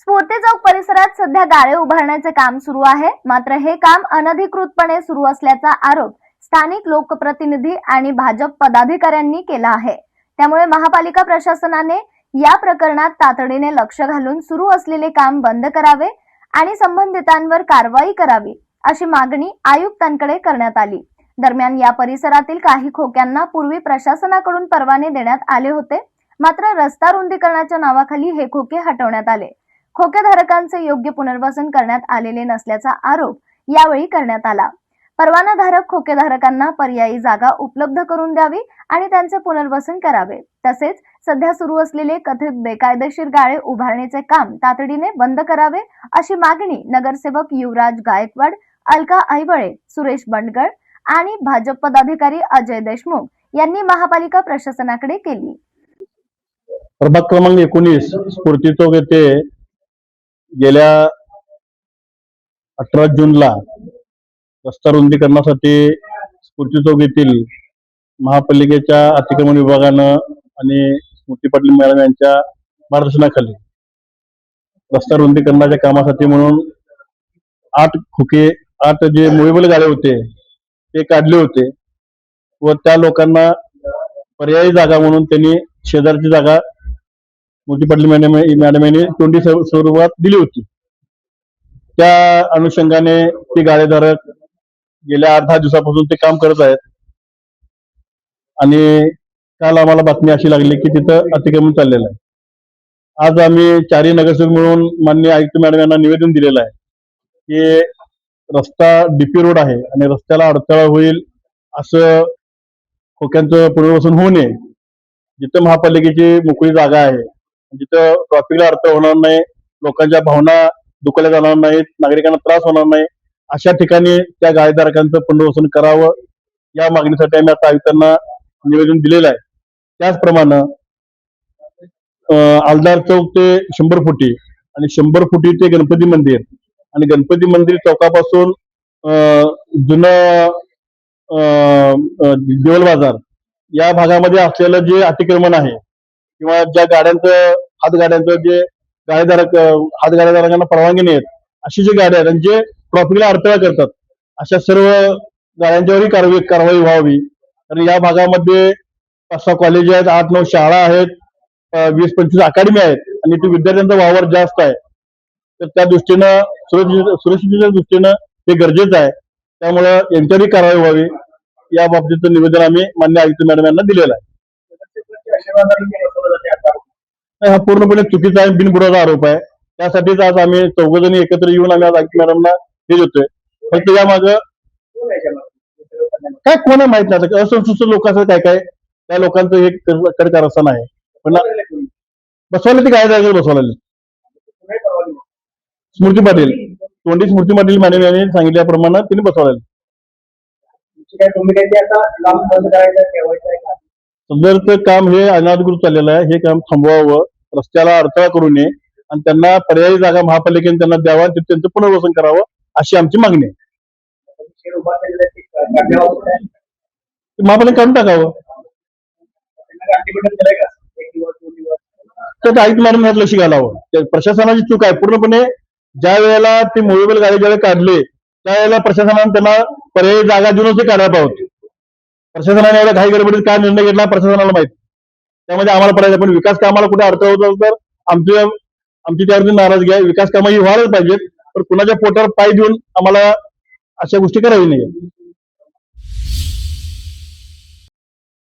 स्फूर्ती चौक परिसरात सध्या गाळे उभारण्याचे काम सुरू आहे. मात्र हे काम अनधिकृतपणे सुरू असल्याचा आरोप स्थानिक लोकप्रतिनिधी आणि भाजप पदाधिकाऱ्यांनी केला आहे. त्यामुळे महापालिका प्रशासनाने या प्रकरणात तातडीने लक्ष घालून सुरू असलेले काम बंद करावे आणि संबंधितांवर कारवाई करावी अशी मागणी आयुक्तांकडे करण्यात आली. दरम्यान या परिसरातील काही खोक्यांना पूर्वी प्रशासनाकडून परवाने देण्यात आले होते. मात्र रस्ता रुंदीकरणाच्या नावाखाली हे खोके हटवण्यात आले. खोकेधारकांचे योग्य पुनर्वसन करण्यात आलेले नसल्याचा आरोप यावेळी करण्यात आला. परवानाधारक खोकेधारकांना पर्यायी जागा उपलब्ध करून द्यावी आणि त्यांचे पुनर्वसन करावे. तसेच सध्या सुरू असलेले कथित बेकायदेशीर गाळे उभारण्याचे काम तातडीने बंद करावे अशी मागणी नगरसेवक युवराज गायकवाड, अलका ऐवळे, सुरेश बंडगळ आणि भाजप पदाधिकारी अजय देशमुख यांनी महापालिका प्रशासनाकडे केली. प्रभाग क्रमांक 19 स्फूर्ती चौक येथे गेल्या 18 जूनला रस्ता रुंदीकरणासाठी स्फूर्ती चौक येथील महापालिकेच्या अतिक्रमण विभागानं आणि स्मृती पाटील मॅडम यांच्या मार्गदर्शनाखाली रस्ता रुंदीकरणाच्या कामासाठी म्हणून 8 जे मुव्हेबल गाळे होते ते काढले होते व त्या लोकांना पर्यायी जागा म्हणून त्यांनी शेजारची जागा स्मृती पाटील मॅडम यांनी 20 स्वरूपात दिली होती. त्या अनुषंगाने ती गाळेधारक गेल्या 8-10 दिवसापासून ते काम करत आहेत आणि काल आम्हाला बातमी अशी लागली की तिथं अतिक्रमण चाललेलं आहे. आज आम्ही 4 नगरसेवक मिळून माननीय आयुक्त मॅडम यांना निवेदन दिलेलं आहे की रस्ता डीपी रोड आहे आणि रस्त्याला अडथळा होईल असं खोक्यांचं पुनर्वसन होऊ नये. जिथं महापालिकेची मोकळी जागा आहे, जिथं ट्रॅफिकला अडथळा होणार नाही, लोकांच्या भावना दुखावल्या जाणार नाहीत, नागरिकांना त्रास होणार नाही, अशा ठिकाणी त्या गाळेधारकांचं पुनर्वसन करावं या मागणीसाठी आम्ही आता आयुक्तांना निवेदन दिलेलं आहे. त्याचप्रमाणे आलदार चौक ते 100 फुटी आणि 100 फुटी ते गणपती मंदिर आणि गणपती मंदिर चौकापासून जुनं देवल बाजार या भागामध्ये असलेलं जे अतिक्रमण आहे किंवा ज्या गाड्यांचं हातगाड्यांचं जे हातगाड्याधारकांना परवानगी नाहीत अशी जी गाड्या आहेत जे ट्रॅफिकला अडथळा करतात अशा सर्व गाड्यांच्यावरही कारवाई व्हावी. तर या भागामध्ये 5-6 कॉलेज आहेत, 8-9 शाळा आहेत, 20-25 अकॅडमी आहेत आणि ते विद्यार्थ्यांचा वावर जास्त आहे. तर त्या दृष्टीनं सुरक्षिततेच्या दृष्टीनं हे गरजेचं आहे. त्यामुळे यांच्यावरही कारवाई व्हावी या बाबतीचं निवेदन आम्ही माननीय आयुक्त मॅडम यांना दिलेलं आहे. हा पूर्णपणे चुकीचा आहे, बिनबुडाचा आरोप आहे. त्यासाठीच आज आम्ही 4 जणी एकत्र येऊन आम्ही आज आयुक्त मॅडमना हे देतोय. फक्त यामागं काय कोणा माहित नाही, असंतुष्ट लोकांचं काय त्या लोकांचं हे कारस्थान आहे. पण बसवायला ते काय जायचं बसवायला स्मृती पाटील मॅडम यांनी सांगितल्याप्रमाणे तिने बसवायला सदरचं काम हे अनाधिकृत चाललेलं आहे. हे काम थांबवावं, रस्त्याला अडथळा करू नये आणि त्यांना पर्यायी जागा महापालिकेने त्यांना द्यावा, त्यांचं पुनर्वसन करावं अशी आमची मागणी आहे. महापालिका काढून टाकावं. तर आयुक्त मॅडम यात लक्ष घालावं. प्रशासनाची चूक आहे पूर्णपणे. ज्या वेळेला ते मुव्हेबल गाडी ज्यावेळेला काढले त्यावेळेला प्रशासनाने त्यांना पर्यायी जागा देऊनच ते काढायला पाहिजे. प्रशासनाने एवढ्या घाई गडबडीत काय निर्णय घेतला प्रशासनाला माहिती. त्यामध्ये आम्हाला पडायचं, पण विकास कामाला कुठे अडथळा होत तर आमची त्यावरती नाराजगी आहे. विकास कामं ही व्हायलाच पाहिजेत, पण कुणाच्या पोटावर पाय देऊन आम्हाला अशा गोष्टी करावी नाही.